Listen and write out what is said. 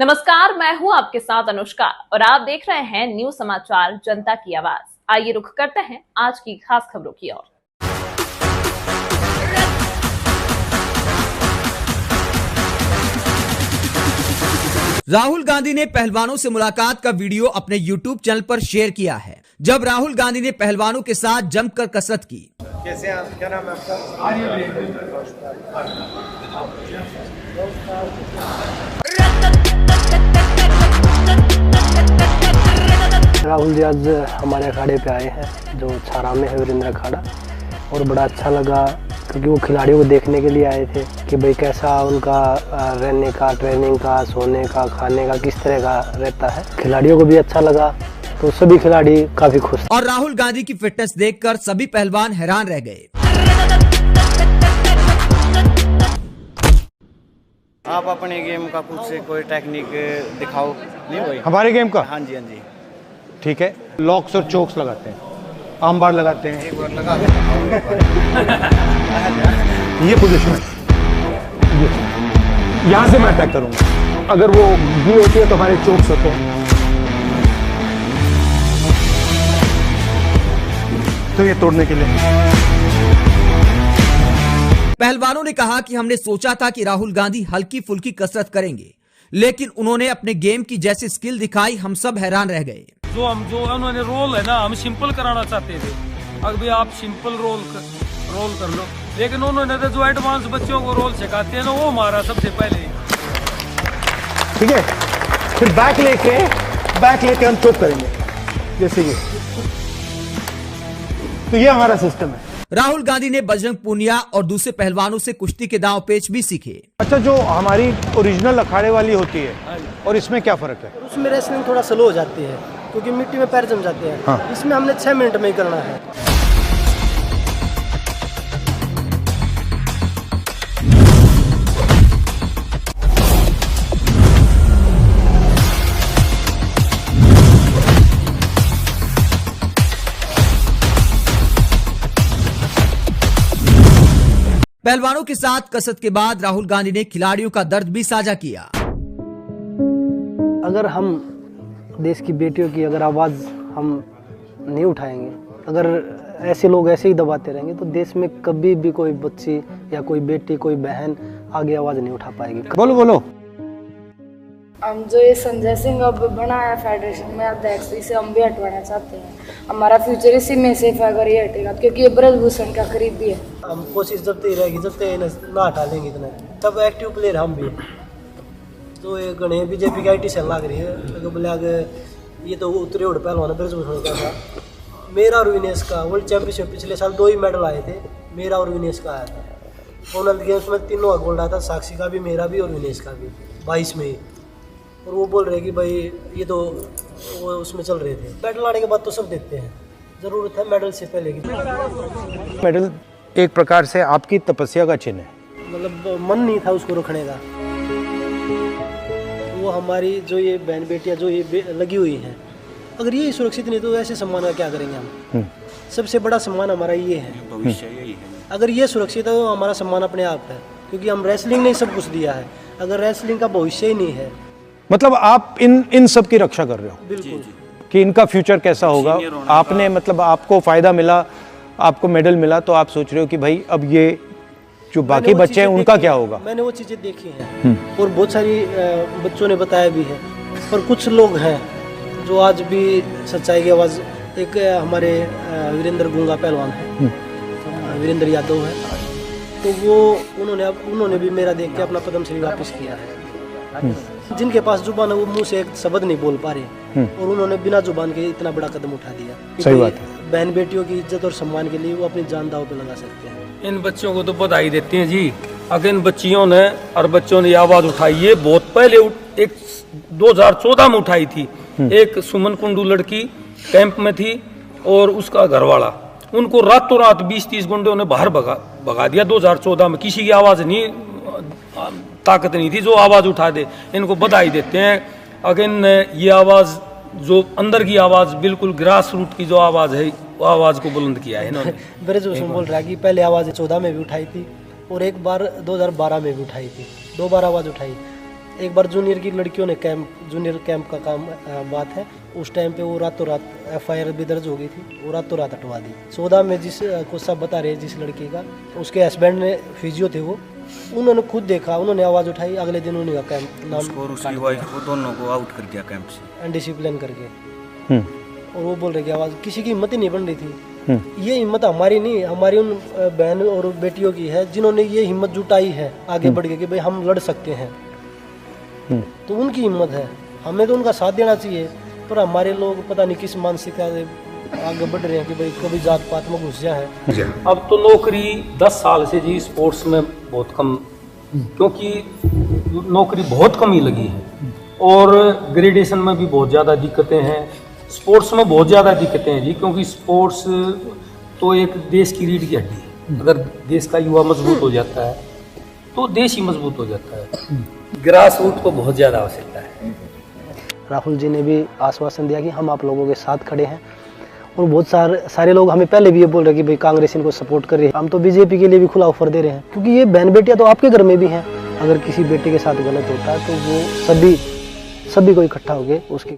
नमस्कार, मैं हूं आपके साथ अनुष्का और आप देख रहे हैं न्यूज समाचार जनता की आवाज। आइए रुख करते हैं आज की खास खबरों की ओर। राहुल गांधी ने पहलवानों से मुलाकात का वीडियो अपने YouTube चैनल पर शेयर किया है। जब राहुल गांधी ने पहलवानों के साथ जमकर कसरत की। कैसे हैं आप? क्या नाम है आपका? राहुल जी आज हमारे अखाड़े पे आए हैं जो छारा में है वीरेंद्र अखाड़ा, और बड़ा अच्छा लगा क्योंकि वो खिलाड़ियों को देखने के लिए आए थे कि भाई कैसा उनका रहने का, ट्रेनिंग का, सोने का, खाने का किस तरह का रहता है। खिलाड़ियों को भी अच्छा लगा तो सभी खिलाड़ी काफी खुश। और राहुल गांधी की फिटनेस देखकर सभी पहलवान हैरान रह गए। आप अपने गेम का कुछ से कोई टेक्निक दिखाओ। नहीं भाई, हमारे गेम का? हाँ जी हाँ जी। ठीक है, लॉक्स और चोक्स लगाते हैं, आर्म बार लगाते हैं। एक बार लगा ये पोजीशन है, यहाँ से मैं अटैक करूंगा। अगर वो घी होती है तो हमारे चोक्स होते हैं, तो ये तोड़ने के लिए। पहलवानों ने कहा कि हमने सोचा था कि राहुल गांधी हल्की फुल्की कसरत करेंगे, लेकिन उन्होंने अपने गेम की जैसी स्किल दिखाई, हम सब हैरान रह गए। जो उन्होंने रोल है ना, हम सिंपल कराना चाहते थे। अभी आप सिंपल रोल कर लो, लेकिन उन्होंने तो जो एडवांस बच्चों को रोल सिखाते हैं ना, वो हमारा सबसे पहले। ठीक है, फिर बैक लेके हम चोक करेंगे जैसे ये। तो ये हमारा सिस्टम है। राहुल गांधी ने बजरंग पूनिया और दूसरे पहलवानों से कुश्ती के दांव पेच भी सीखे। अच्छा, जो हमारी ओरिजिनल अखाड़े वाली होती है और इसमें क्या फर्क है? उसमें रेसलिंग थोड़ा स्लो हो जाती है क्योंकि मिट्टी में पैर जम जाते हैं। हाँ। इसमें हमने 6 मिनट में ही करना है। पहलवानों के साथ कसरत के बाद राहुल गांधी ने खिलाड़ियों का दर्द भी साझा किया। अगर हम देश की बेटियों की अगर आवाज़ हम नहीं उठाएंगे, अगर ऐसे लोग ऐसे ही दबाते रहेंगे तो देश में कभी भी कोई बच्ची या कोई बेटी, कोई बहन आगे आवाज़ नहीं उठा पाएगी। बोलो। हम जो ये संजय सिंह अब बनाया फेडरेशन में अध्यक्ष, इसे हम भी हटवाना चाहते हैं। हमारा फ्यूचर इसी में सेफ है अगर ये हटेगा, क्योंकि ये ब्रजभूषण का करीबी है। हम कोशिश जब तक रहेगी, जब तक ना हटा लेंगे इतने, तब एक्टिव प्लेयर हम भी। तो ये गणे बीजेपी की IT सेल लग रही है, तो बोले आगे ये तो उतरे उड़ पहलवान ब्रजभूषण का था। मेरा और विनेश का वर्ल्ड चैंपियनशिप पिछले साल 2 ही मेडल आए थे, मेरा और विनेश का आया था। कॉमनवेल्थ गेम्स में 3 गोल्ड आया था, साक्षी का भी, मेरा भी और विनेश का भी 22 में ही। और वो बोल रहे कि भाई ये तो वो उसमें चल रहे थे। मेडल आने के बाद तो सब देखते हैं, ज़रूरत है मेडल से पहले की। मेडल एक प्रकार से आपकी तपस्या का चिन्ह है। मतलब मन नहीं था उसको रखने का। वो हमारी जो ये बहन बेटियां जो ये लगी हुई हैं, अगर ये सुरक्षित नहीं तो ऐसे सम्मान का क्या करेंगे हम? सबसे बड़ा सम्मान हमारा ये है, भविष्य यही है। अगर ये सुरक्षित है तो हमारा सम्मान अपने आप है, क्योंकि हम रेसलिंग ने सब कुछ दिया है। अगर रेसलिंग का भविष्य ही नहीं है, मतलब आप इन सब की रक्षा कर रहे हो। बिल्कुल कि इनका फ्यूचर कैसा होगा। आपने मतलब आपको फायदा मिला, आपको मेडल मिला, तो आप सोच रहे हो कि भाई अब ये जो बाकी बच्चे हैं उनका क्या होगा। मैंने वो चीज़ें देखी हैं और बहुत सारी बच्चों ने बताया भी है। पर कुछ लोग हैं जो आज भी सच्चाई की आवाज़, एक हमारे वीरेंद्र गूंगा पहलवान है, वीरेंद्र यादव है, तो वो उन्होंने भी मेरा देख के अपना पद्मश्री वापस किया है। जिनके पास जुबान है वो मुंह से एक शब्द नहीं बोल पा रहे, और उन्होंने बिना जुबान के इतना बड़ा कदम उठा दिया। सही बात है। बहन बेटियों की इज्जत और सम्मान के लिए वो अपनी जान दांव पे लगा सकते हैं। इन बच्चों को तो बधाई देते हैं जी। अगर इन बच्चियों ने और बच्चों ने आवाज उठाई, ये बहुत पहले एक 2014 में उठाई थी। एक सुमन कुंडू लड़की कैंप में थी और उसका घरवाला, उनको रातों रात 20-30 गुंडों ने बाहर भगा दिया 2014 में। किसी की आवाज नहीं, ताकत नहीं थी जो आवाज उठा दे। इनको बधाई देते हैं। अगर ये आवाज जो अंदर की आवाज, बिल्कुल ग्रास रूट की जो आवाज है, वो आवाज को बुलंद किया है इन्होंने। ब्रजभूषण बोल रहा है कि पहले आवाज़ 14 में भी उठाई थी और एक बार 2012 में भी उठाई थी, 2 बार आवाज़ उठाई। एक बार जूनियर की लड़कियों ने जूनियर कैंप का काम बात है, उस टाइम पे वो रातों रात FIR भी दर्ज हो गई थी, वो रातों रात हटवा दी। 14 में जिस को सब बता रहे हैं जिस लड़की का, उसके हस्बैंड ने फिजियो थे वो, उन्होंने खुद देखा, उन्होंने आवाज़ उठाई, अगले दिन उन्हीं का कैंप नाम और उसकी वाइफ को दोनों को आउट कर दिया कैंप से अनडिसिप्लिन करके। और वो बोल रहे कि आवाज़ किसी की हिम्मत ही नहीं बन रही थी। ये हिम्मत हमारी नहीं, हमारी उन बहन और बेटियों की है जिन्होंने ये हिम्मत जुटाई है आगे बढ़ के कि भाई हम लड़ सकते हैं। तो उनकी हिम्मत है, हमें तो उनका साथ देना चाहिए। पर हमारे लोग पता नहीं किस मानसिकता से आगे बढ़ रहे हैं कि भाई कभी जात पात में घुस जाए। अब तो नौकरी 10 साल से जी स्पोर्ट्स में बहुत कम, क्योंकि नौकरी बहुत कम ही लगी है और ग्रेडेशन में भी बहुत ज़्यादा दिक्कतें हैं, स्पोर्ट्स में बहुत ज़्यादा दिक्कतें हैं जी, क्योंकि स्पोर्ट्स तो एक देश की रीढ़ की हड्डी है। अगर देश का युवा मजबूत हो जाता है तो देश ही मजबूत हो जाता है। ग्रास रूट को बहुत ज़्यादा आवश्यकता है। राहुल जी ने भी आश्वासन दिया कि हम आप लोगों के साथ खड़े हैं। और बहुत सारे लोग हमें पहले भी ये बोल रहे हैं कि भाई कांग्रेस इनको सपोर्ट कर रही है, हम तो बीजेपी के लिए भी खुला ऑफर दे रहे हैं, क्योंकि ये बहन बेटियां तो आपके घर में भी हैं। अगर किसी बेटे के साथ गलत होता है तो वो सभी को इकट्ठा होके उसके